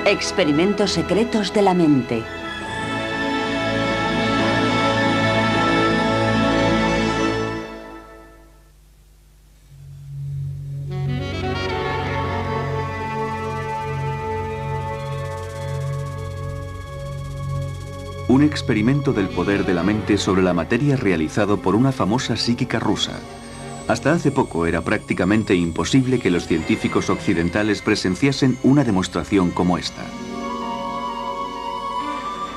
Experimentos secretos de la mente. Un experimento del poder de la mente sobre la materia realizado por una famosa psíquica rusa. Hasta hace poco era prácticamente imposible que los científicos occidentales presenciasen una demostración como esta.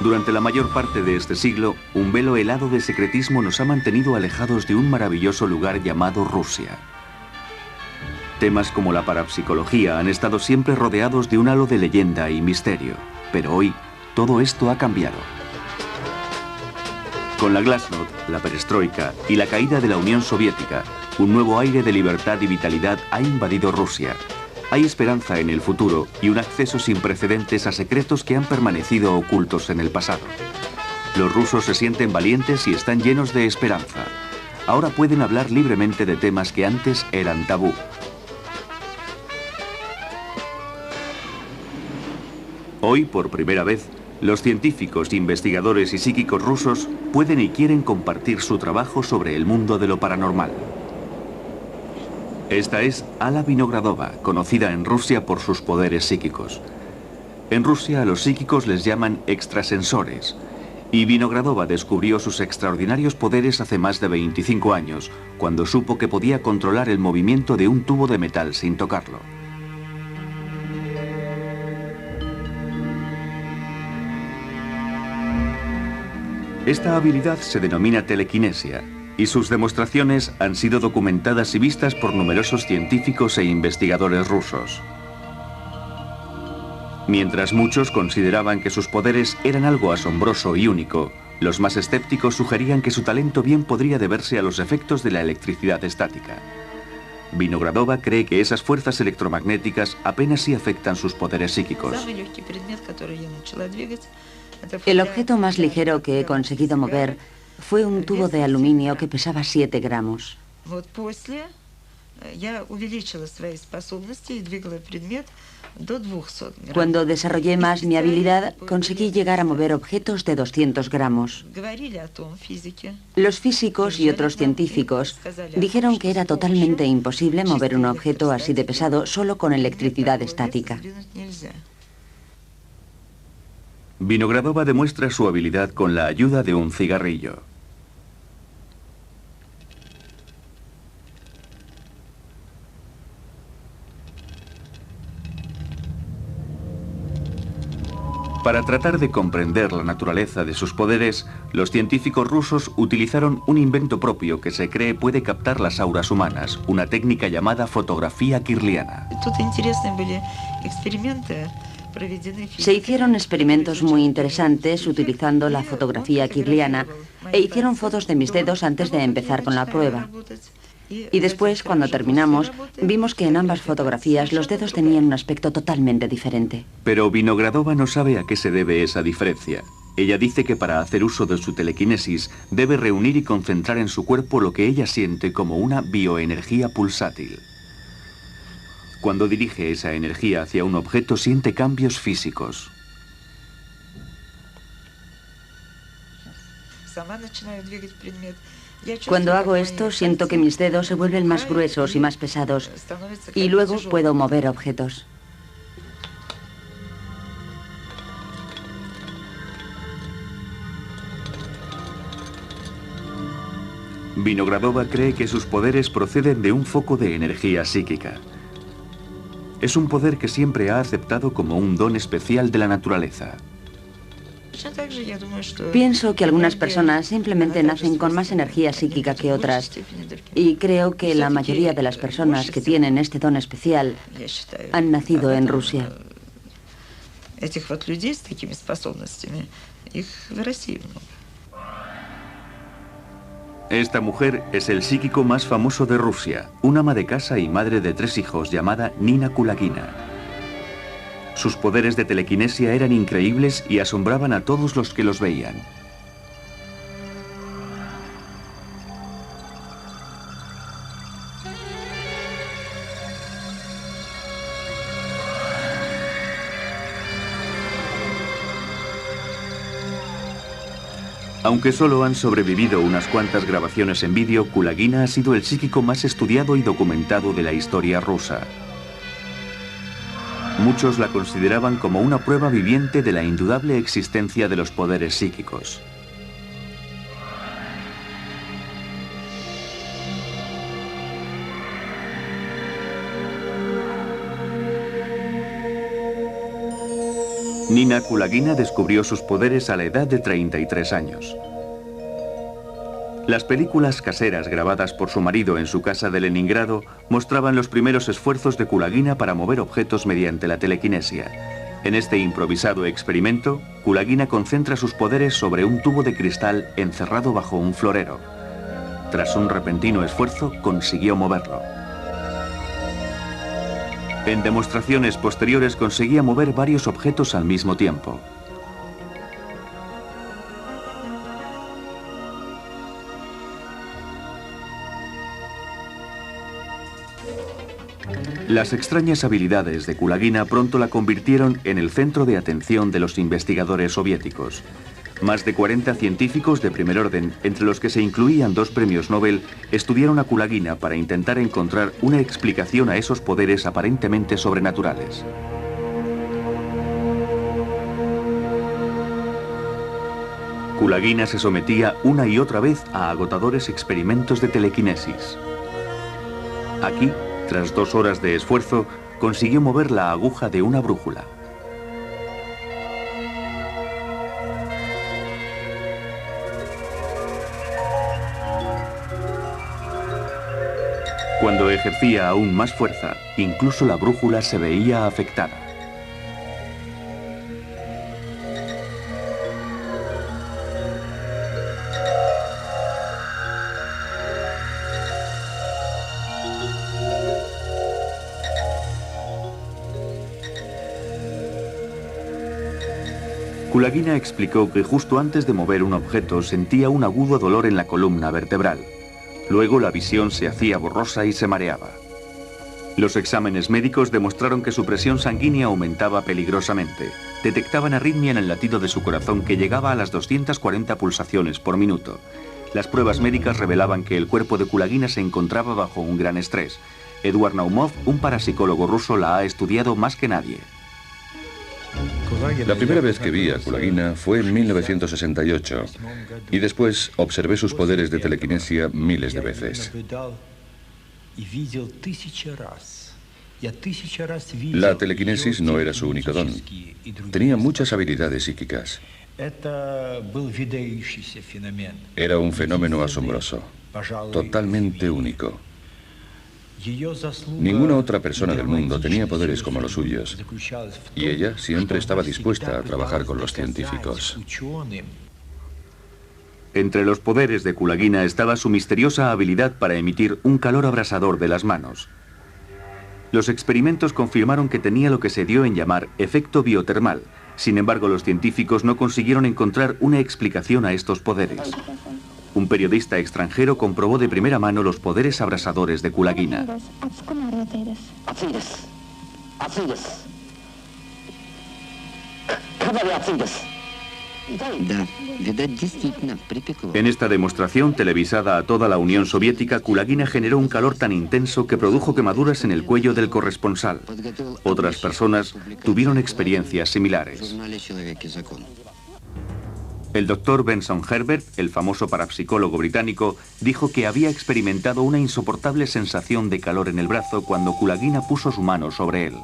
Durante la mayor parte de este siglo, un velo helado de secretismo nos ha mantenido alejados de un maravilloso lugar llamado Rusia. Temas como la parapsicología han estado siempre rodeados de un halo de leyenda y misterio, pero hoy todo esto ha cambiado. Con la Glasnost, la perestroika y la caída de la Unión Soviética, un nuevo aire de libertad y vitalidad ha invadido Rusia. Hay esperanza en el futuro y un acceso sin precedentes a secretos que han permanecido ocultos en el pasado. Los rusos se sienten valientes y están llenos de esperanza. Ahora pueden hablar libremente de temas que antes eran tabú. Hoy, por primera vez, los científicos, investigadores y psíquicos rusos pueden y quieren compartir su trabajo sobre el mundo de lo paranormal. Esta es Alla Vinogradova, conocida en Rusia por sus poderes psíquicos. En Rusia a los psíquicos les llaman extrasensores, y Vinogradova descubrió sus extraordinarios poderes hace más de 25 años, cuando supo que podía controlar el movimiento de un tubo de metal sin tocarlo. Esta habilidad se denomina telequinesia, y sus demostraciones han sido documentadas y vistas por numerosos científicos e investigadores rusos. Mientras muchos consideraban que sus poderes eran algo asombroso y único, los más escépticos sugerían que su talento bien podría deberse a los efectos de la electricidad estática. Vinogradova cree que esas fuerzas electromagnéticas apenas sí afectan sus poderes psíquicos. El objeto más ligero que he conseguido mover fue un tubo de aluminio que pesaba 7 gramos. Cuando desarrollé más mi habilidad, conseguí llegar a mover objetos de 200 gramos. Los físicos y otros científicos dijeron que era totalmente imposible mover un objeto así de pesado solo con electricidad estática. Vinogradova demuestra su habilidad con la ayuda de un cigarrillo. Para tratar de comprender la naturaleza de sus poderes, los científicos rusos utilizaron un invento propio que se cree puede captar las auras humanas, una técnica llamada fotografía kirliana. Se hicieron experimentos muy interesantes utilizando la fotografía kirliana e hicieron fotos de mis dedos antes de empezar con la prueba. Y después, cuando terminamos, vimos que en ambas fotografías los dedos tenían un aspecto totalmente diferente. Pero Vinogradova no sabe a qué se debe esa diferencia. Ella dice que para hacer uso de su telequinesis debe reunir y concentrar en su cuerpo lo que ella siente como una bioenergía pulsátil. Cuando dirige esa energía hacia un objeto, siente cambios físicos. Cuando hago esto, siento que mis dedos se vuelven más gruesos y más pesados, y luego puedo mover objetos. Vinogradova cree que sus poderes proceden de un foco de energía psíquica. Es un poder que siempre ha aceptado como un don especial de la naturaleza. Pienso que algunas personas simplemente nacen con más energía psíquica que otras, y creo que la mayoría de las personas que tienen este don especial han nacido en Rusia. Esta mujer es el psíquico más famoso de Rusia, una ama de casa y madre de 3 hijos llamada Nina Kulagina. Sus poderes de telequinesia eran increíbles y asombraban a todos los que los veían. Aunque solo han sobrevivido unas cuantas grabaciones en vídeo, Kulagina ha sido el psíquico más estudiado y documentado de la historia rusa. Muchos la consideraban como una prueba viviente de la indudable existencia de los poderes psíquicos. Nina Kulagina descubrió sus poderes a la edad de 33 años. Las películas caseras grabadas por su marido en su casa de Leningrado mostraban los primeros esfuerzos de Kulagina para mover objetos mediante la telequinesia. En este improvisado experimento, Kulagina concentra sus poderes sobre un tubo de cristal encerrado bajo un florero. Tras un repentino esfuerzo, consiguió moverlo. En demostraciones posteriores conseguía mover varios objetos al mismo tiempo. Las extrañas habilidades de Kulagina pronto la convirtieron en el centro de atención de los investigadores soviéticos. Más de 40 científicos de primer orden, entre los que se incluían 2 premios Nobel, estudiaron a Kulagina para intentar encontrar una explicación a esos poderes aparentemente sobrenaturales. Kulagina se sometía una y otra vez a agotadores experimentos de telequinesis. Aquí, tras 2 horas de esfuerzo, consiguió mover la aguja de una brújula. Cuando ejercía aún más fuerza, incluso la brújula se veía afectada. Kulagina explicó que justo antes de mover un objeto sentía un agudo dolor en la columna vertebral. Luego la visión se hacía borrosa y se mareaba. Los exámenes médicos demostraron que su presión sanguínea aumentaba peligrosamente. Detectaban arritmia en el latido de su corazón que llegaba a las 240 pulsaciones por minuto. Las pruebas médicas revelaban que el cuerpo de Kulagina se encontraba bajo un gran estrés. Eduard Naumov, un parapsicólogo ruso, la ha estudiado más que nadie. La primera vez que vi a Kulagina fue en 1968 y después observé sus poderes de telequinesia miles de veces. La telequinesis no era su único don. Tenía muchas habilidades psíquicas. Era un fenómeno asombroso, totalmente único. Ninguna otra persona del mundo tenía poderes como los suyos, y ella siempre estaba dispuesta a trabajar con los científicos. Entre los poderes de Kulagina estaba su misteriosa habilidad para emitir un calor abrasador de las manos. Los experimentos confirmaron que tenía lo que se dio en llamar efecto biotermal. Sin embargo, los científicos no consiguieron encontrar una explicación a estos poderes. Un periodista extranjero comprobó de primera mano los poderes abrasadores de Kulagina. En esta demostración, televisada a toda la Unión Soviética, Kulagina generó un calor tan intenso que produjo quemaduras en el cuello del corresponsal. Otras personas tuvieron experiencias similares. El doctor Benson Herbert, el famoso parapsicólogo británico, dijo que había experimentado una insoportable sensación de calor en el brazo cuando Kulagina puso su mano sobre él.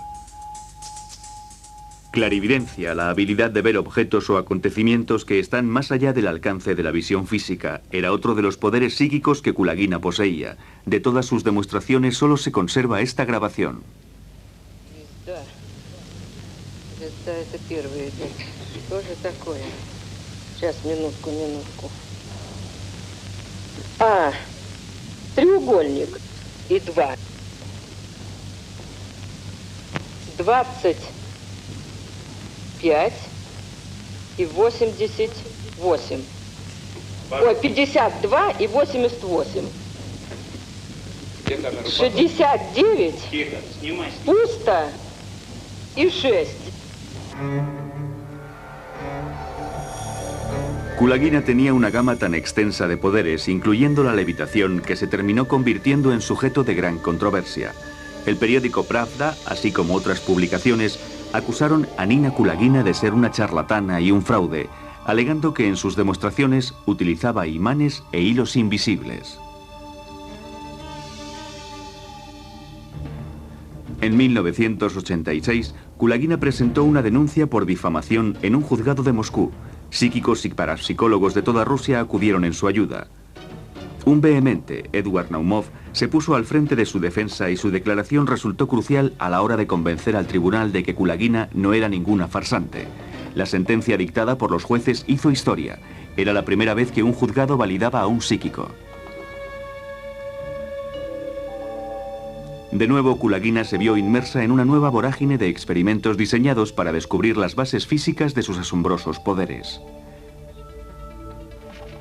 Clarividencia, la habilidad de ver objetos o acontecimientos que están más allá del alcance de la visión física, era otro de los poderes psíquicos que Kulagina poseía. De todas sus demostraciones solo se conserva esta grabación. Треугольник и 2. 25 и 88. Ой, 52 и 88. 69 пусто и 6. Kulagina tenía una gama tan extensa de poderes, incluyendo la levitación, que se terminó convirtiendo en sujeto de gran controversia. El periódico Pravda, así como otras publicaciones, acusaron a Nina Kulagina de ser una charlatana y un fraude, alegando que en sus demostraciones utilizaba imanes e hilos invisibles. En 1986, Kulagina presentó una denuncia por difamación en un juzgado de Moscú. Psíquicos y parapsicólogos de toda Rusia acudieron en su ayuda. Un vehemente Edward Naumov se puso al frente de su defensa y su declaración resultó crucial a la hora de convencer al tribunal de que Kulagina no era ninguna farsante. La sentencia dictada por los jueces hizo historia. Era la primera vez que un juzgado validaba a un psíquico. De nuevo, Kulagina se vio inmersa en una nueva vorágine de experimentos diseñados para descubrir las bases físicas de sus asombrosos poderes.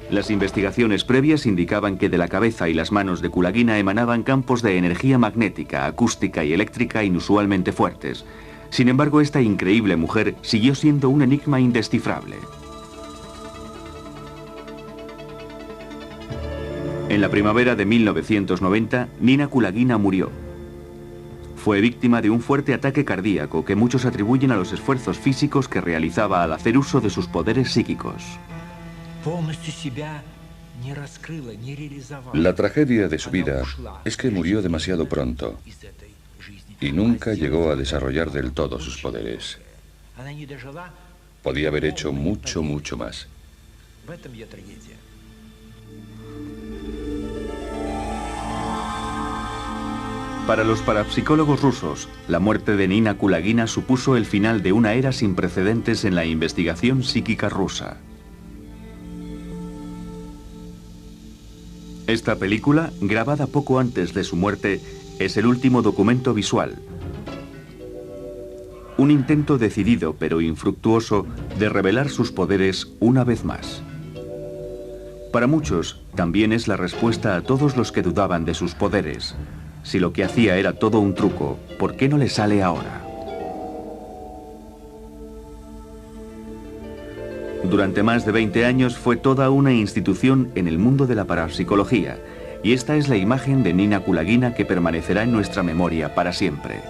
Las investigaciones previas indicaban que de la cabeza y las manos de Kulagina emanaban campos de energía magnética, acústica y eléctrica inusualmente fuertes. Sin embargo, esta increíble mujer siguió siendo un enigma indescifrable. En la primavera de 1990, Nina Kulagina murió. Fue víctima de un fuerte ataque cardíaco que muchos atribuyen a los esfuerzos físicos que realizaba al hacer uso de sus poderes psíquicos. La tragedia de su vida es que murió demasiado pronto y nunca llegó a desarrollar del todo sus poderes. Podía haber hecho mucho, mucho más. Para los parapsicólogos rusos, la muerte de Nina Kulagina supuso el final de una era sin precedentes en la investigación psíquica rusa. Esta película, grabada poco antes de su muerte, es el último documento visual. Un intento decidido pero infructuoso de revelar sus poderes una vez más. Para muchos, también es la respuesta a todos los que dudaban de sus poderes. Si lo que hacía era todo un truco, ¿por qué no le sale ahora? Durante más de 20 años fue toda una institución en el mundo de la parapsicología, y esta es la imagen de Nina Kulagina que permanecerá en nuestra memoria para siempre.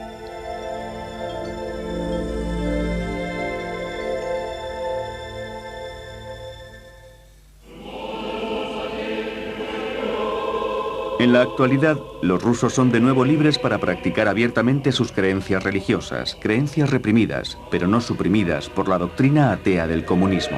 En la actualidad, los rusos son de nuevo libres para practicar abiertamente sus creencias religiosas, creencias reprimidas, pero no suprimidas por la doctrina atea del comunismo.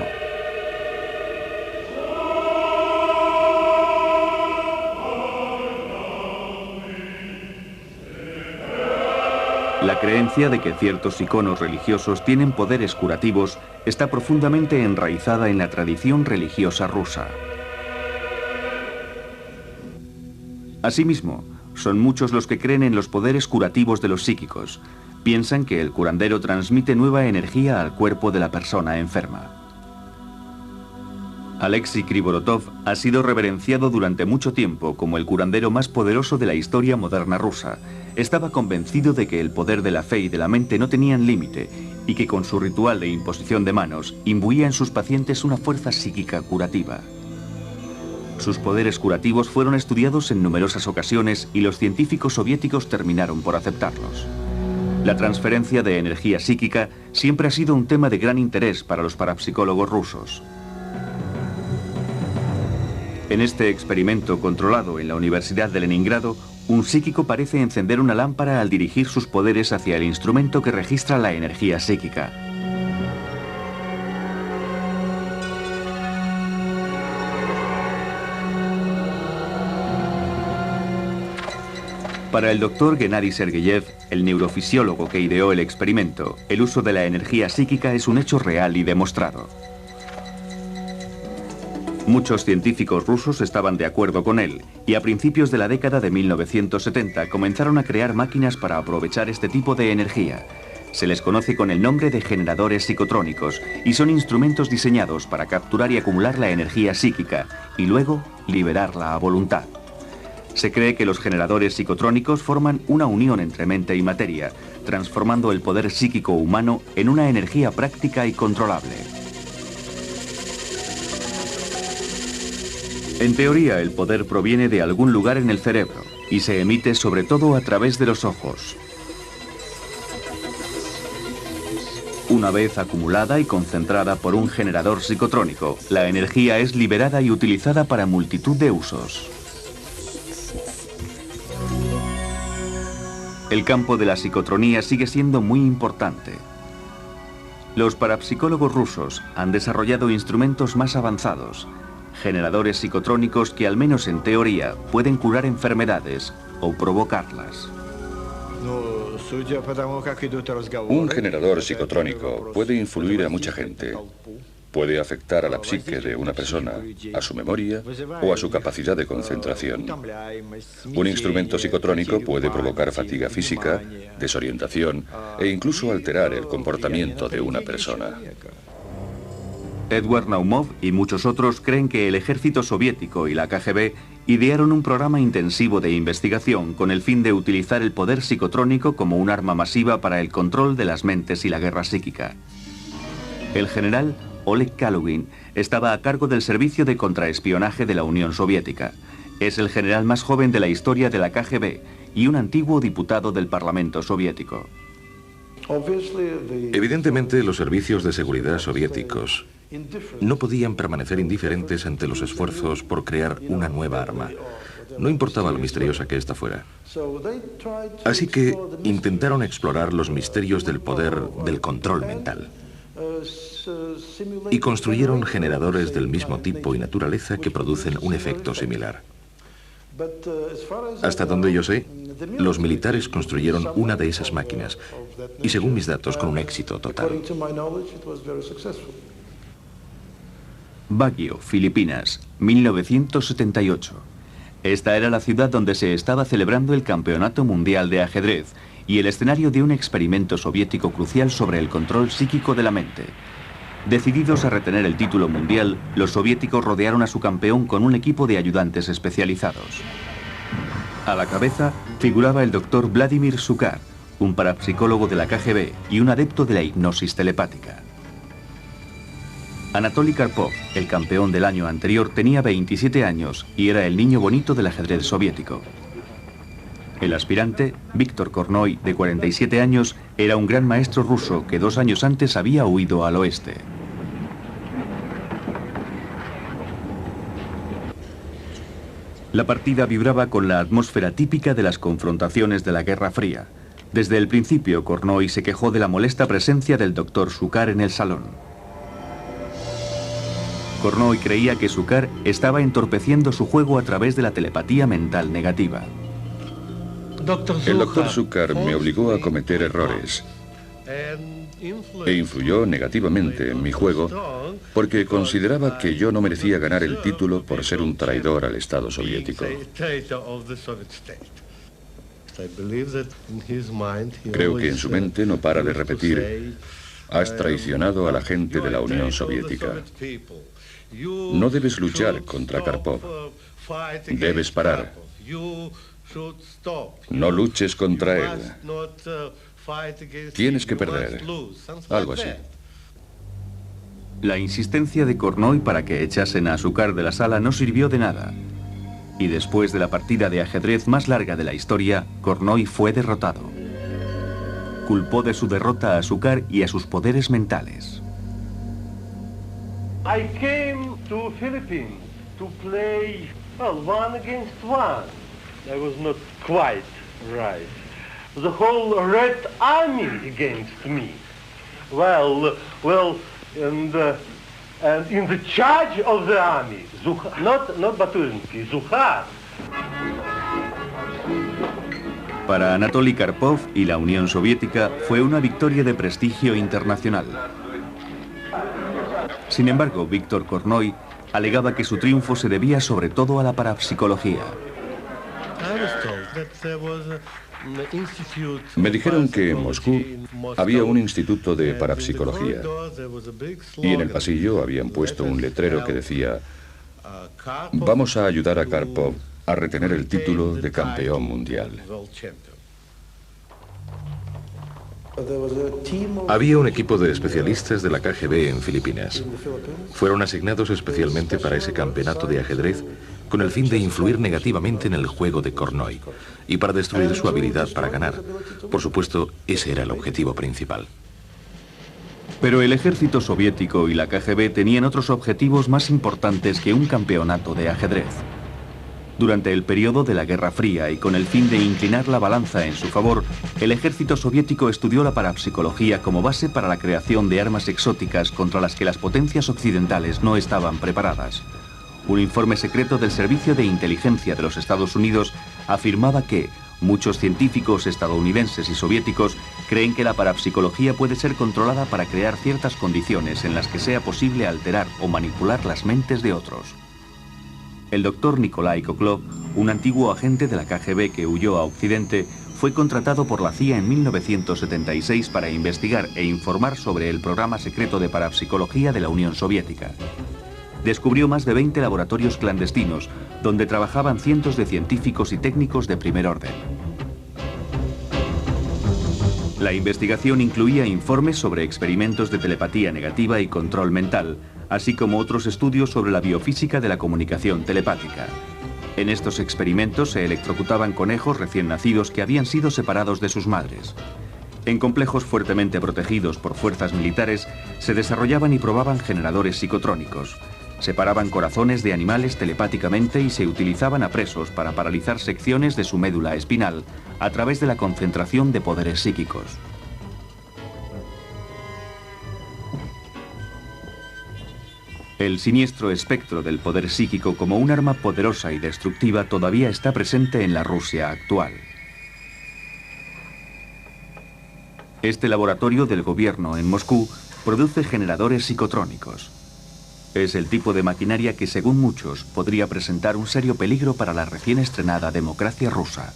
La creencia de que ciertos iconos religiosos tienen poderes curativos está profundamente enraizada en la tradición religiosa rusa. Asimismo, son muchos los que creen en los poderes curativos de los psíquicos. Piensan que el curandero transmite nueva energía al cuerpo de la persona enferma. Alexei Krivorotov ha sido reverenciado durante mucho tiempo como el curandero más poderoso de la historia moderna rusa. Estaba convencido de que el poder de la fe y de la mente no tenían límite y que con su ritual de imposición de manos imbuía en sus pacientes una fuerza psíquica curativa. Sus poderes curativos fueron estudiados en numerosas ocasiones y los científicos soviéticos terminaron por aceptarlos. La transferencia de energía psíquica siempre ha sido un tema de gran interés para los parapsicólogos rusos. En este experimento controlado en la Universidad de Leningrado, un psíquico parece encender una lámpara al dirigir sus poderes hacia el instrumento que registra la energía psíquica. Para el doctor Gennady Sergeyev, el neurofisiólogo que ideó el experimento, el uso de la energía psíquica es un hecho real y demostrado. Muchos científicos rusos estaban de acuerdo con él, y a principios de la década de 1970 comenzaron a crear máquinas para aprovechar este tipo de energía. Se les conoce con el nombre de generadores psicotrónicos, y son instrumentos diseñados para capturar y acumular la energía psíquica, y luego liberarla a voluntad. Se cree que los generadores psicotrónicos forman una unión entre mente y materia, transformando el poder psíquico humano en una energía práctica y controlable. En teoría, el poder proviene de algún lugar en el cerebro y se emite sobre todo a través de los ojos. Una vez acumulada y concentrada por un generador psicotrónico, la energía es liberada y utilizada para multitud de usos. El campo de la psicotronía sigue siendo muy importante. Los parapsicólogos rusos han desarrollado instrumentos más avanzados, generadores psicotrónicos que al menos en teoría pueden curar enfermedades o provocarlas. Un generador psicotrónico puede influir a mucha gente. Puede afectar a la psique de una persona, a su memoria o a su capacidad de concentración. Un instrumento psicotrónico puede provocar fatiga física, desorientación e incluso alterar el comportamiento de una persona. Edward Naumov y muchos otros creen que el ejército soviético y la KGB idearon un programa intensivo de investigación con el fin de utilizar el poder psicotrónico como un arma masiva para el control de las mentes y la guerra psíquica. El general Oleg Kalugin estaba a cargo del servicio de contraespionaje de la Unión Soviética. Es el general más joven de la historia de la KGB y un antiguo diputado del Parlamento soviético. Evidentemente, los servicios de seguridad soviéticos no podían permanecer indiferentes ante los esfuerzos por crear una nueva arma. No importaba lo misteriosa que ésta fuera. Así que intentaron explorar los misterios del poder del control mental. Y construyeron generadores del mismo tipo y naturaleza que producen un efecto similar. Hasta donde yo sé, los militares construyeron una de esas máquinas, y según mis datos, con un éxito total. Baguio, Filipinas, 1978. Esta era la ciudad donde se estaba celebrando el Campeonato Mundial de Ajedrez y el escenario de un experimento soviético crucial sobre el control psíquico de la mente. Decididos a retener el título mundial, los soviéticos rodearon a su campeón con un equipo de ayudantes especializados. A la cabeza figuraba el doctor Vladimir Sukhar, un parapsicólogo de la KGB y un adepto de la hipnosis telepática. Anatoly Karpov, el campeón del año anterior, tenía 27 años y era el niño bonito del ajedrez soviético. El aspirante, Víctor Kornoy, de 47 años, era un gran maestro ruso que 2 años antes había huido al oeste. La partida vibraba con la atmósfera típica de las confrontaciones de la Guerra Fría. Desde el principio, Kornoy se quejó de la molesta presencia del doctor Sukhar en el salón. Kornoy creía que Sukhar estaba entorpeciendo su juego a través de la telepatía mental negativa. El doctor Sukhar me obligó a cometer errores e influyó negativamente en mi juego porque consideraba que yo no merecía ganar el título por ser un traidor al Estado soviético. Creo que en su mente no para de repetir: has traicionado a la gente de la Unión Soviética. No debes luchar contra Karpov. Debes parar. No luches contra él. Tienes que perder. Algo así. La insistencia de Kornoy para que echasen a Sukhar de la sala no sirvió de nada. Y después de la partida de ajedrez más larga de la historia, Kornoy fue derrotado. Culpó de su derrota a Sukhar y a sus poderes mentales. I came to Philippines to play, well, 1 against 1. I was not quite right. The whole Red Army against me. Well, and in the charge of the army, not Baturinsky, Sukhar. Para Anatoly Karpov y la Unión Soviética fue una victoria de prestigio internacional. Sin embargo, Víctor Kornoy alegaba que su triunfo se debía sobre todo a la parapsicología. Me dijeron que en Moscú había un instituto de parapsicología y en el pasillo habían puesto un letrero que decía: vamos a ayudar a Karpov a retener el título de campeón mundial. Había un equipo de especialistas de la KGB en Filipinas. Fueron asignados especialmente para ese campeonato de ajedrez con el fin de influir negativamente en el juego de Kornoy y para destruir su habilidad para ganar. Por supuesto, ese era el objetivo principal. Pero el ejército soviético y la KGB tenían otros objetivos más importantes que un campeonato de ajedrez. Durante el periodo de la Guerra Fría y con el fin de inclinar la balanza en su favor, el ejército soviético estudió la parapsicología como base para la creación de armas exóticas contra las que las potencias occidentales no estaban preparadas. Un informe secreto del Servicio de Inteligencia de los Estados Unidos afirmaba que muchos científicos estadounidenses y soviéticos creen que la parapsicología puede ser controlada para crear ciertas condiciones en las que sea posible alterar o manipular las mentes de otros. El doctor Nikolai Koklov, un antiguo agente de la KGB que huyó a Occidente, fue contratado por la CIA en 1976 para investigar e informar sobre el programa secreto de parapsicología de la Unión Soviética. Descubrió más de 20 laboratorios clandestinos, donde trabajaban cientos de científicos y técnicos de primer orden. La investigación incluía informes sobre experimentos de telepatía negativa y control mental, así como otros estudios sobre la biofísica de la comunicación telepática. En estos experimentos se electrocutaban conejos recién nacidos que habían sido separados de sus madres. En complejos fuertemente protegidos por fuerzas militares, se desarrollaban y probaban generadores psicotrónicos. Separaban corazones de animales telepáticamente y se utilizaban a presos para paralizar secciones de su médula espinal a través de la concentración de poderes psíquicos. El siniestro espectro del poder psíquico como un arma poderosa y destructiva todavía está presente en la Rusia actual. Este laboratorio del gobierno en Moscú produce generadores psicotrónicos. Es el tipo de maquinaria que, según muchos, podría presentar un serio peligro para la recién estrenada democracia rusa.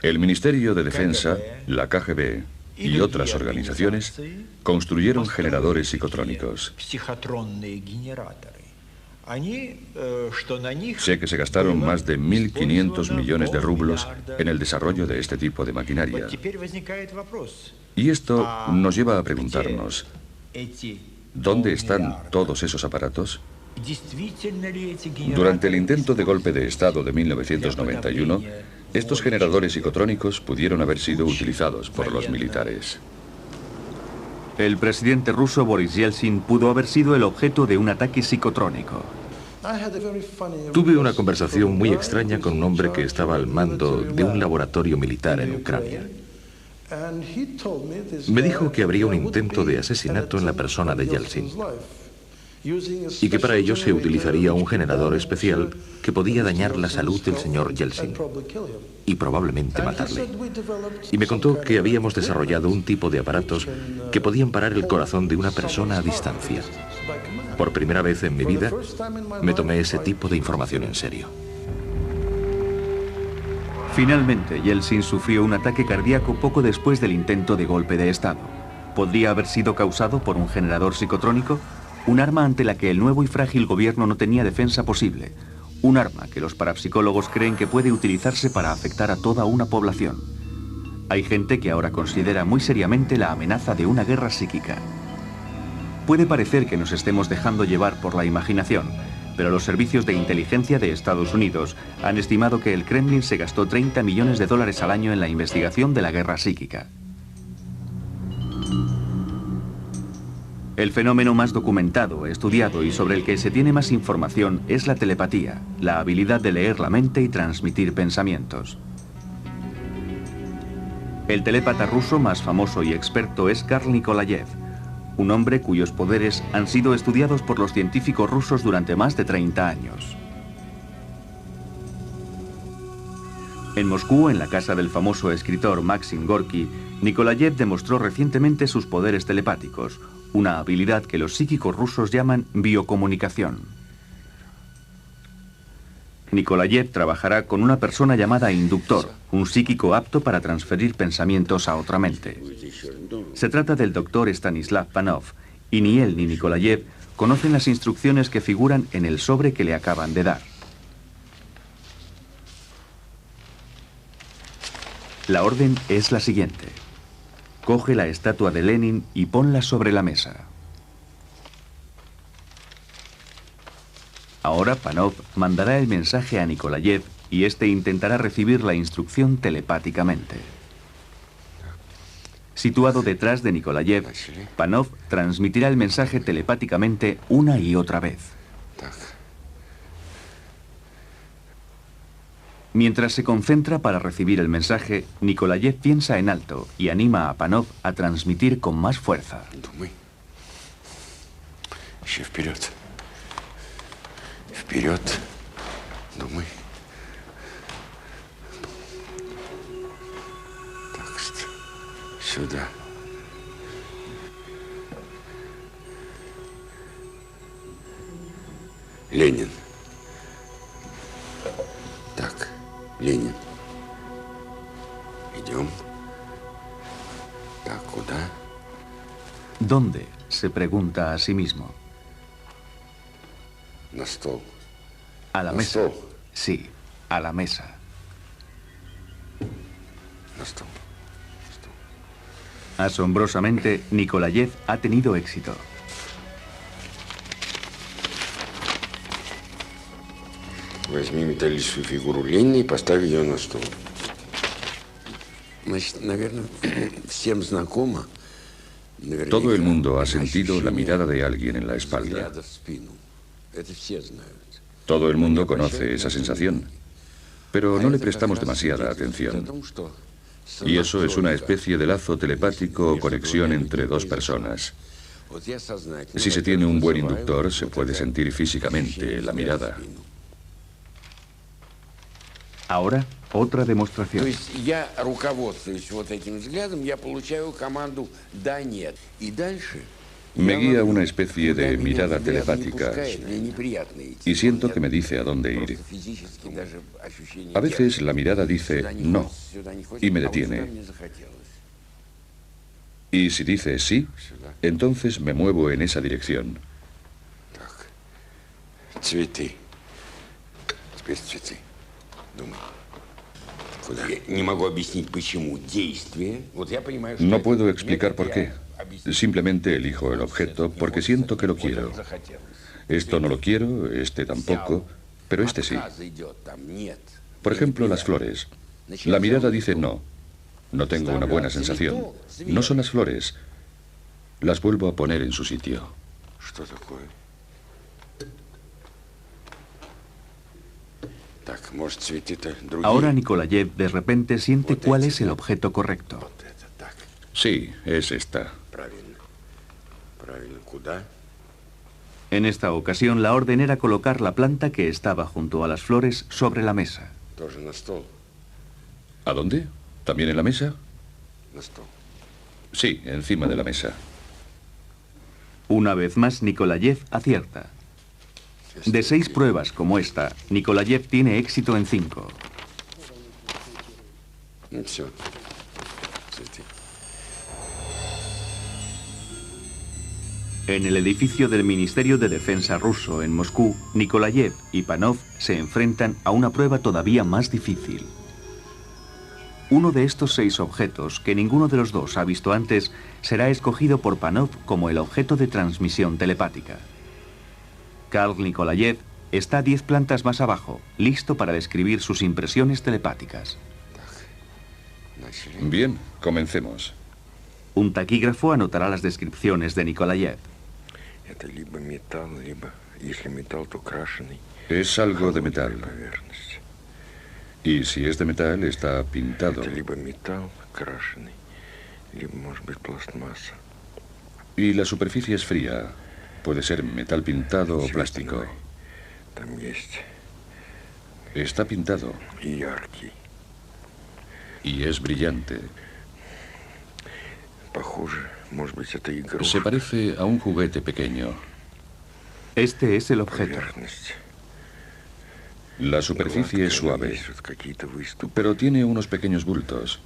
El Ministerio de Defensa, la KGB y otras organizaciones construyeron generadores psicotrónicos. Sé que se gastaron más de 1.500 millones de rublos en el desarrollo de este tipo de maquinaria. Y esto nos lleva a preguntarnos, ¿dónde están todos esos aparatos? Durante el intento de golpe de Estado de 1991, estos generadores psicotrónicos pudieron haber sido utilizados por los militares. El presidente ruso Boris Yeltsin pudo haber sido el objeto de un ataque psicotrónico. Tuve una conversación muy extraña con un hombre que estaba al mando de un laboratorio militar en Ucrania. Me dijo que habría un intento de asesinato en la persona de Yeltsin y que para ello se utilizaría un generador especial que podía dañar la salud del señor Yeltsin y probablemente matarle. Y me contó que habíamos desarrollado un tipo de aparatos que podían parar el corazón de una persona a distancia. Por primera vez en mi vida me tomé ese tipo de información en serio. Finalmente, Yeltsin sufrió un ataque cardíaco poco después del intento de golpe de Estado. ¿Podría haber sido causado por un generador psicotrónico? Un arma ante la que el nuevo y frágil gobierno no tenía defensa posible. Un arma que los parapsicólogos creen que puede utilizarse para afectar a toda una población. Hay gente que ahora considera muy seriamente la amenaza de una guerra psíquica. Puede parecer que nos estemos dejando llevar por la imaginación, pero los servicios de inteligencia de Estados Unidos han estimado que el Kremlin se gastó $30 millones al año en la investigación de la guerra psíquica. El fenómeno más documentado, estudiado y sobre el que se tiene más información es la telepatía, la habilidad de leer la mente y transmitir pensamientos. El telépata ruso más famoso y experto es Karl Nikolayev, un hombre cuyos poderes han sido estudiados por los científicos rusos durante más de 30 años. En Moscú, en la casa del famoso escritor Maxim Gorky, Nikolayev demostró recientemente sus poderes telepáticos, una habilidad que los psíquicos rusos llaman biocomunicación. Nikolayev trabajará con una persona llamada inductor, un psíquico apto para transferir pensamientos a otra mente. Se trata del doctor Stanislav Panov, y ni él ni Nikolayev conocen las instrucciones que figuran en el sobre que le acaban de dar. La orden es la siguiente. Coge la estatua de Lenin y ponla sobre la mesa. Ahora Panov mandará el mensaje a Nikolayev y este intentará recibir la instrucción telepáticamente. Situado detrás de Nikolayev, Panov transmitirá el mensaje telepáticamente una y otra vez. Mientras se concentra para recibir el mensaje, Nikolayev piensa en alto y anima a Panov a transmitir con más fuerza. Вперед. Думай. Так, сюда. Ленин. Так, Ленин. Идем. Так, куда? ¿Dónde? Se pregunta a sí mismo. На стол. A la mesa. Sí, a la mesa. На стол. Asombrosamente, Nikolayev ha tenido éxito. Возьми металлическую фигуру Ленина и поставь ее на стол. Значит, наверное, всем знакомо. Todo el mundo ha sentido la mirada de alguien en la espalda. Это все знают. Todo el mundo conoce esa sensación, pero no le prestamos demasiada atención. Y eso es una especie de lazo telepático o conexión entre dos personas. Si se tiene un buen inductor, se puede sentir físicamente la mirada. Ahora, otra demostración. То есть я руководствуюсь вот этим взглядом, я получаю команду «да», «нет». И дальше... Me guía una especie de mirada telepática y siento que me dice a dónde ir. A veces la mirada dice no y me detiene. Y si dice sí, entonces me muevo en esa dirección. Цветы. Теперь цветы. Думай. Куда? Не могу объяснить, почему действие. Вот я понимаю, что... No puedo explicar por qué. Simplemente elijo el objeto porque siento que lo quiero. Esto no lo quiero, este tampoco, pero este sí. Por ejemplo, las flores. La mirada dice no. No tengo una buena sensación. No son las flores. Las vuelvo a poner en su sitio. Ahora Nikolayev de repente siente cuál es el objeto correcto. Sí, es esta. En esta ocasión, la orden era colocar la planta que estaba junto a las flores sobre la mesa. ¿A dónde? ¿También en la mesa? Sí, encima de la mesa. Una vez más, Nikolayev acierta. De 6 pruebas como esta, Nikolayev tiene éxito en 5. En el edificio del Ministerio de Defensa ruso en Moscú, Nikolayev y Panov se enfrentan a una prueba todavía más difícil. Uno de estos 6 objetos, que ninguno de los dos ha visto antes, será escogido por Panov como el objeto de transmisión telepática. Karl Nikolayev está 10 plantas más abajo, listo para describir sus impresiones telepáticas. Bien, comencemos. Un taquígrafo anotará las descripciones de Nikolayev. Es algo de metal. Y si es de metal, está pintado. Y la superficie es fría. Puede ser metal pintado o plástico. Está pintado. Y es brillante. Se parece a un juguete pequeño. Este es el objeto. La superficie es suave, pero tiene unos pequeños bultos.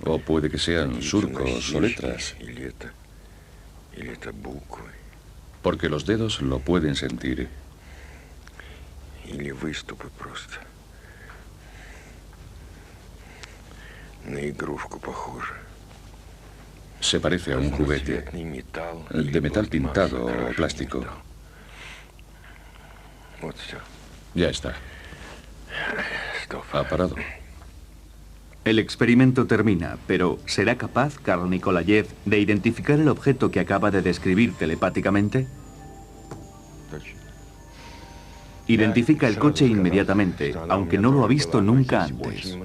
O puede que sean surcos o letras, porque los dedos lo pueden sentir. Se parece a un juguete de metal pintado o plástico. Ya está. Ha parado. El experimento termina, pero ¿será capaz Karl Nikolayev de identificar el objeto que acaba de describir telepáticamente? Identifica el coche inmediatamente, aunque no lo ha visto nunca antes.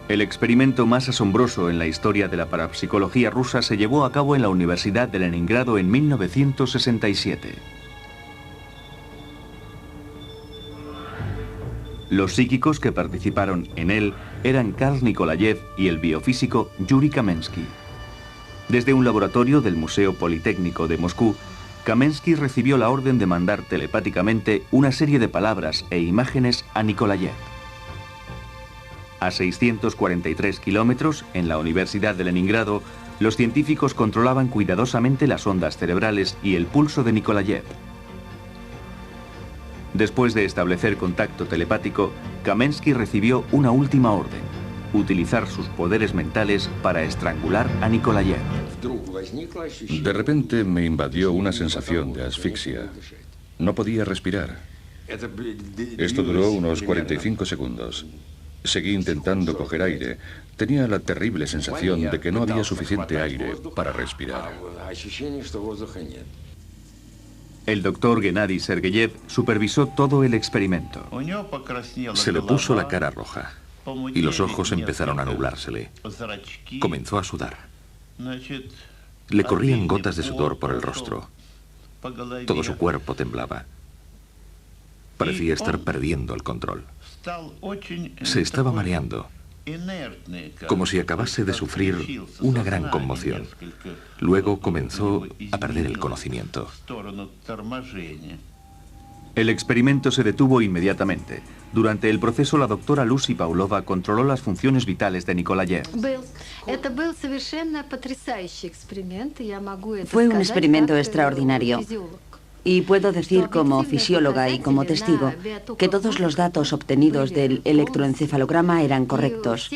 El experimento más asombroso en la historia de la parapsicología rusa se llevó a cabo en la Universidad de Leningrado en 1967. Los psíquicos que participaron en él eran Karl Nikolayev y el biofísico Yuri Kamensky. Desde un laboratorio del Museo Politécnico de Moscú, Kamensky recibió la orden de mandar telepáticamente una serie de palabras e imágenes a Nikolayev. A 643 kilómetros, en la Universidad de Leningrado, los científicos controlaban cuidadosamente las ondas cerebrales y el pulso de Nikolayev. Después de establecer contacto telepático, Kamensky recibió una última orden: utilizar sus poderes mentales para estrangular a Nikolayev. De repente me invadió una sensación de asfixia. No podía respirar. Esto duró unos 45 segundos. Seguí intentando coger aire. Tenía la terrible sensación de que no había suficiente aire para respirar. El doctor Gennady Sergeyev supervisó todo el experimento. Se le puso la cara roja y los ojos empezaron a nublársele. Comenzó a sudar. Le corrían gotas de sudor por el rostro. Todo su cuerpo temblaba. Parecía estar perdiendo el control. Se estaba mareando, como si acabase de sufrir una gran conmoción. Luego comenzó a perder el conocimiento. El experimento se detuvo inmediatamente. Durante el proceso, la doctora Lucy Pavlova controló las funciones vitales de Nikolayev. Fue un experimento extraordinario. Y puedo decir como fisióloga y como testigo que todos los datos obtenidos del electroencefalograma eran correctos.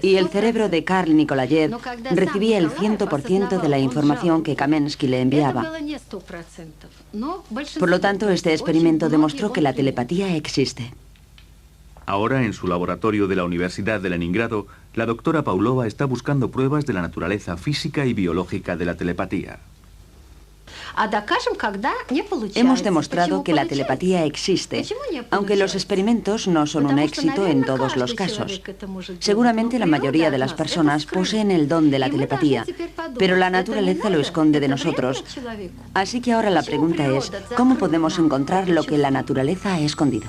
Y el cerebro de Karl Nikolayev recibía el 100% de la información que Kamensky le enviaba. Por lo tanto, este experimento demostró que la telepatía existe. Ahora, en su laboratorio de la Universidad de Leningrado, la doctora Pavlova está buscando pruebas de la naturaleza física y biológica de la telepatía. Hemos demostrado que la telepatía existe, aunque los experimentos no son un éxito en todos los casos. Seguramente la mayoría de las personas poseen el don de la telepatía, pero la naturaleza lo esconde de nosotros. Así que ahora la pregunta es, ¿cómo podemos encontrar lo que la naturaleza ha escondido?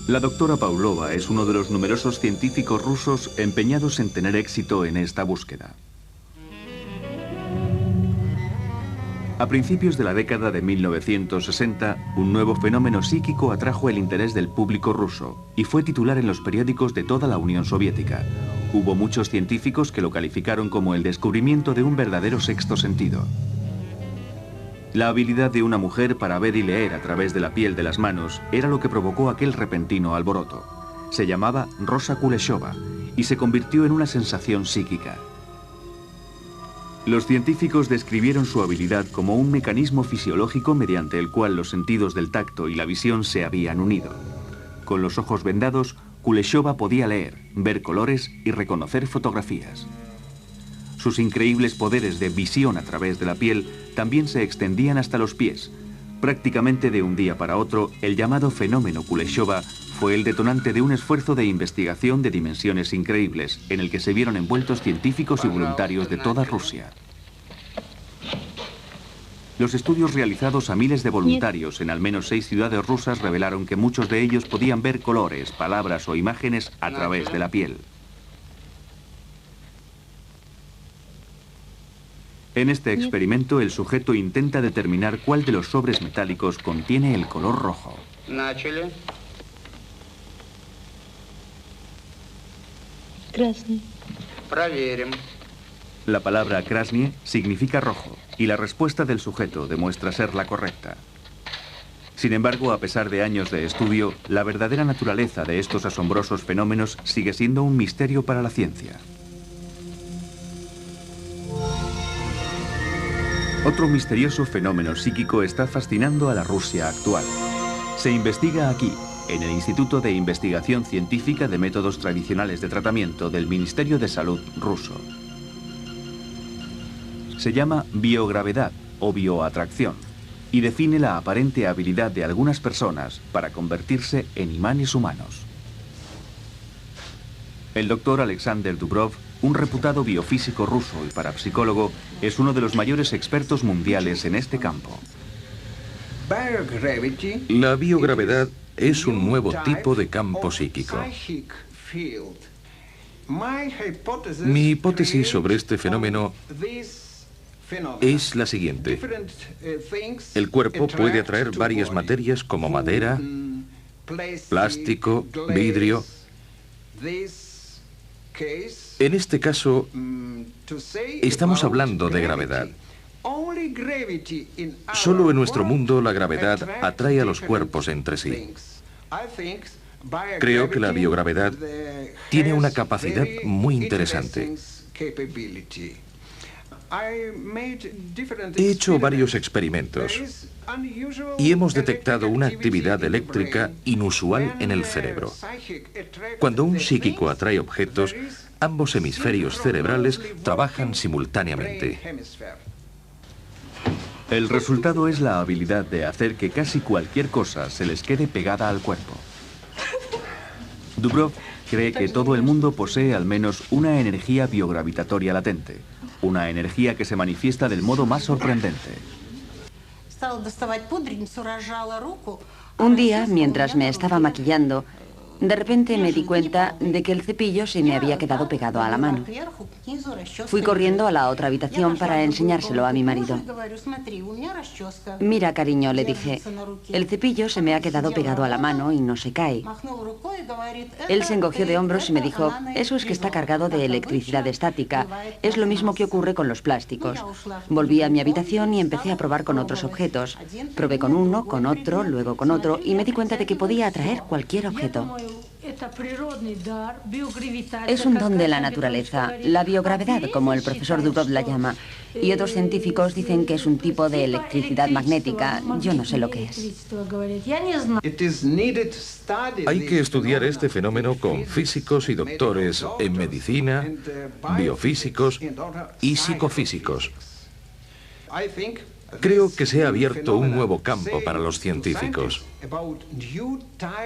La doctora Pavlova es uno de los numerosos científicos rusos empeñados en tener éxito en esta búsqueda. A principios de la década de 1960, un nuevo fenómeno psíquico atrajo el interés del público ruso y fue titular en los periódicos de toda la Unión Soviética. Hubo muchos científicos que lo calificaron como el descubrimiento de un verdadero sexto sentido. La habilidad de una mujer para ver y leer a través de la piel de las manos era lo que provocó aquel repentino alboroto. Se llamaba Rosa Kuleshova y se convirtió en una sensación psíquica. Los científicos describieron su habilidad como un mecanismo fisiológico mediante el cual los sentidos del tacto y la visión se habían unido. Con los ojos vendados, Kuleshova podía leer, ver colores y reconocer fotografías. Sus increíbles poderes de visión a través de la piel también se extendían hasta los pies. Prácticamente de un día para otro, el llamado fenómeno Kuleshova fue el detonante de un esfuerzo de investigación de dimensiones increíbles, en el que se vieron envueltos científicos y voluntarios de toda Rusia. Los estudios realizados a miles de voluntarios en al menos 6 ciudades rusas revelaron que muchos de ellos podían ver colores, palabras o imágenes a través de la piel. En este experimento, el sujeto intenta determinar cuál de los sobres metálicos contiene el color rojo. La palabra krasny significa rojo y la respuesta del sujeto demuestra ser la correcta. Sin embargo, a pesar de años de estudio, la verdadera naturaleza de estos asombrosos fenómenos sigue siendo un misterio para la ciencia. Otro misterioso fenómeno psíquico está fascinando a la Rusia actual. Se investiga aquí, en el Instituto de Investigación Científica de Métodos Tradicionales de Tratamiento del Ministerio de Salud ruso. Se llama biogravedad o bioatracción y define la aparente habilidad de algunas personas para convertirse en imanes humanos. El doctor Alexander Dubrov, un reputado biofísico ruso y parapsicólogo, es uno de los mayores expertos mundiales en este campo. La biogravedad es un nuevo tipo de campo psíquico. Mi hipótesis sobre este fenómeno es la siguiente. El cuerpo puede atraer varias materias como madera, plástico, vidrio. En este caso, estamos hablando de gravedad. Solo en nuestro mundo la gravedad atrae a los cuerpos entre sí. Creo que la biogravedad tiene una capacidad muy interesante. He hecho varios experimentos y hemos detectado una actividad eléctrica inusual en el cerebro. Cuando un psíquico atrae objetos, ambos hemisferios cerebrales trabajan simultáneamente. El resultado es la habilidad de hacer que casi cualquier cosa se les quede pegada al cuerpo. Dubrov cree que todo el mundo posee al menos una energía biogravitatoria latente, una energía que se manifiesta del modo más sorprendente. Un día, mientras me estaba maquillando, de repente me di cuenta de que el cepillo se me había quedado pegado a la mano. Fui corriendo a la otra habitación para enseñárselo a mi marido. Mira, cariño, le dije, el cepillo se me ha quedado pegado a la mano y no se cae. Él se encogió de hombros y me dijo, eso es que está cargado de electricidad estática. Es lo mismo que ocurre con los plásticos. Volví a mi habitación y empecé a probar con otros objetos. Probé con uno, con otro, luego con otro y me di cuenta de que podía atraer cualquier objeto. Es un don de la naturaleza, la biogravedad, como el profesor Dubrov la llama, y otros científicos dicen que es un tipo de electricidad magnética. Yo no sé lo que es. Hay que estudiar este fenómeno con físicos y doctores en medicina, biofísicos y psicofísicos. Creo que se ha abierto un nuevo campo para los científicos.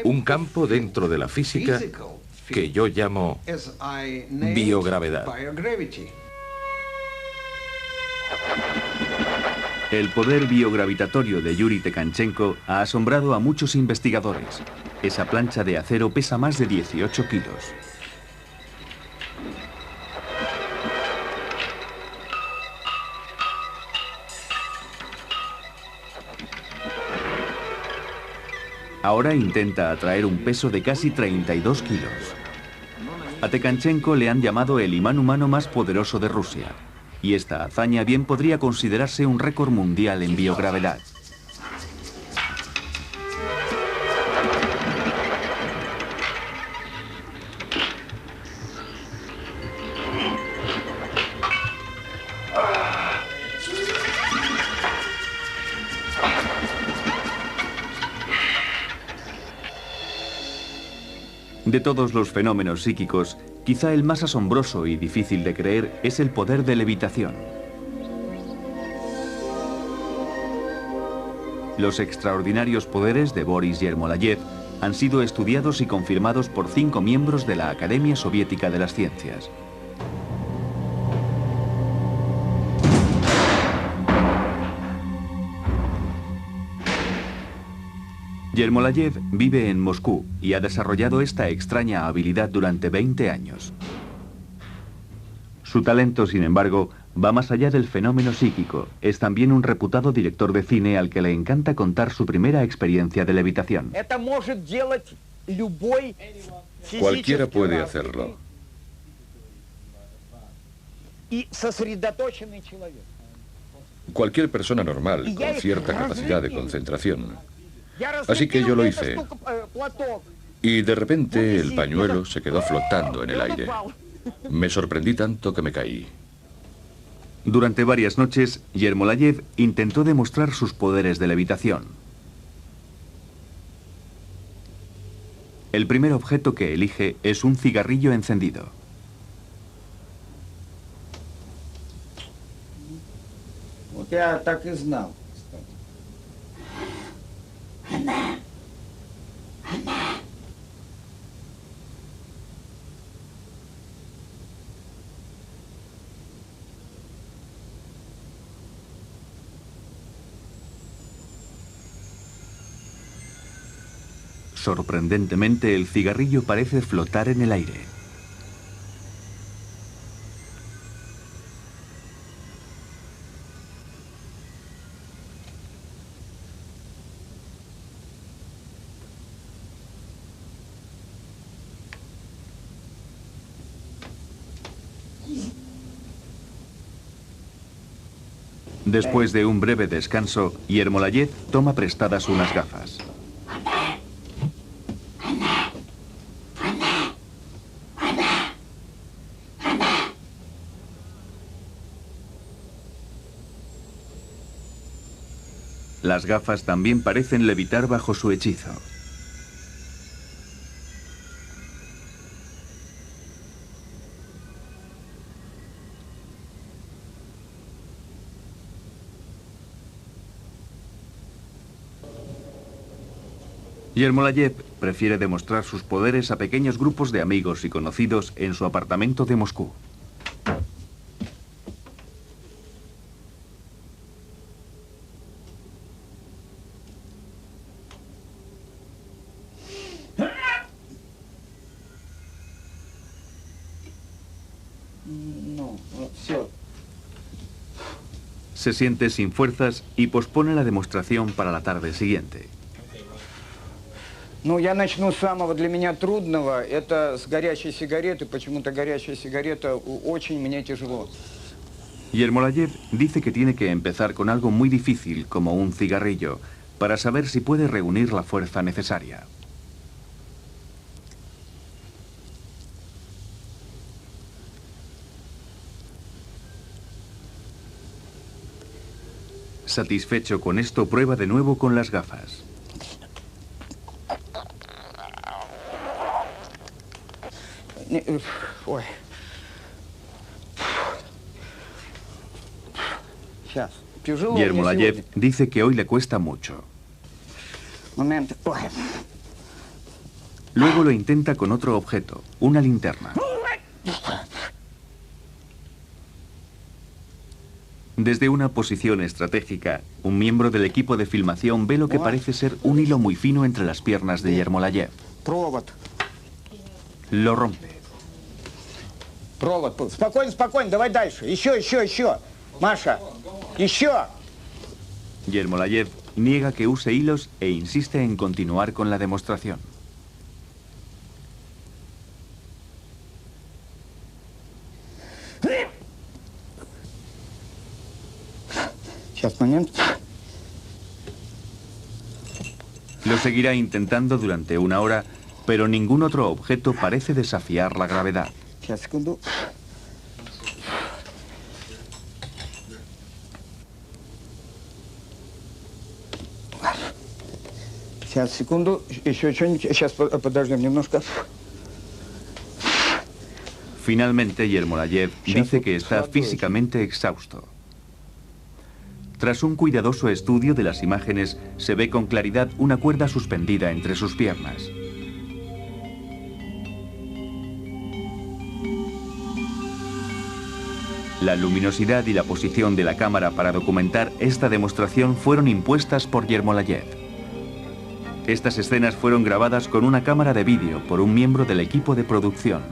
Un campo dentro de la física que yo llamo biogravedad. El poder biogravitatorio de Yuri Tekanchenko ha asombrado a muchos investigadores. Esa plancha de acero pesa más de 18 kilos. Ahora intenta atraer un peso de casi 32 kilos. A Tekanchenko le han llamado el imán humano más poderoso de Rusia. Y esta hazaña bien podría considerarse un récord mundial en biogravedad. De todos los fenómenos psíquicos, quizá el más asombroso y difícil de creer es el poder de levitación. Los extraordinarios poderes de Boris Yermolayev han sido estudiados y confirmados por 5 miembros de la Academia Soviética de las Ciencias. Yermolayev vive en Moscú y ha desarrollado esta extraña habilidad durante 20 años. Su talento, sin embargo, va más allá del fenómeno psíquico. Es también un reputado director de cine al que le encanta contar su primera experiencia de levitación. Cualquiera puede hacerlo. Cualquier persona normal con cierta capacidad de concentración Así que yo lo hice. Y de repente el pañuelo se quedó flotando en el aire. Me sorprendí tanto que me caí. Durante varias noches, Yermolayev intentó demostrar sus poderes de levitación. El primer objeto que elige es un cigarrillo encendido. Я так и знал. Sorprendentemente, el cigarrillo parece flotar en el aire. Después de un breve descanso, Yermolayev toma prestadas unas gafas. Las gafas también parecen levitar bajo su hechizo. Yermolayev prefiere demostrar sus poderes a pequeños grupos de amigos y conocidos en su apartamento de Moscú. Se siente sin fuerzas y pospone la demostración para la tarde siguiente. Ну, я начну с самого для меня трудного. Это с горячей сигареты. Почему-то горячая сигарета очень мне тяжело. Yermolayev dice que tiene que empezar con algo muy difícil, como un cigarrillo, para saber si puede reunir la fuerza necesaria. Satisfecho con esto, prueba de nuevo con las gafas. Yermolayev dice que hoy le cuesta mucho. Luego lo intenta con otro objeto, una linterna. Desde una posición estratégica, un miembro del equipo de filmación ve lo que parece ser un hilo muy fino entre las piernas de Yermolayev. Lo rompe. Спокойно, спокойно, давай дальше. Еще. Маша, еще. Yermolayev niega que use hilos e insiste en continuar con la demostración. Lo seguirá intentando durante una hora, pero ningún otro objeto parece desafiar la gravedad. Finalmente, Yermolayev dice que está físicamente exhausto. Tras un cuidadoso estudio de las imágenes, se ve con claridad una cuerda suspendida entre sus piernas. La luminosidad y la posición de la cámara para documentar esta demostración fueron impuestas por Yermolayev. Estas escenas fueron grabadas con una cámara de vídeo por un miembro del equipo de producción.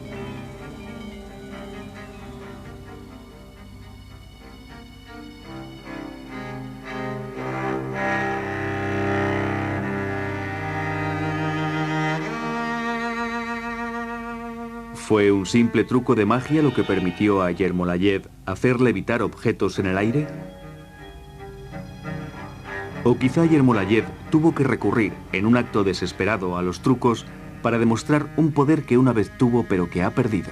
¿Fue un simple truco de magia lo que permitió a Yermolayev hacer levitar objetos en el aire? O quizá Yermolayev tuvo que recurrir en un acto desesperado a los trucos para demostrar un poder que una vez tuvo pero que ha perdido.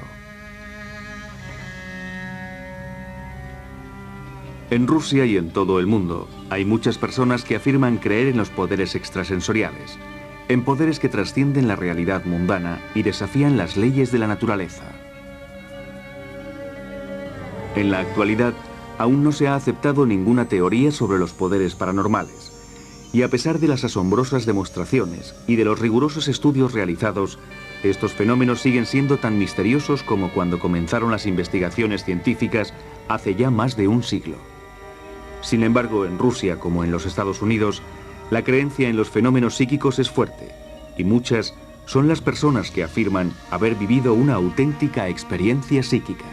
En Rusia y en todo el mundo hay muchas personas que afirman creer en los poderes extrasensoriales, en poderes que trascienden la realidad mundana y desafían las leyes de la naturaleza. En la actualidad, aún no se ha aceptado ninguna teoría sobre los poderes paranormales, y a pesar de las asombrosas demostraciones y de los rigurosos estudios realizados, estos fenómenos siguen siendo tan misteriosos como cuando comenzaron las investigaciones científicas hace ya más de un siglo. Sin embargo, en Rusia como en los Estados Unidos, la creencia en los fenómenos psíquicos es fuerte, y muchas son las personas que afirman haber vivido una auténtica experiencia psíquica.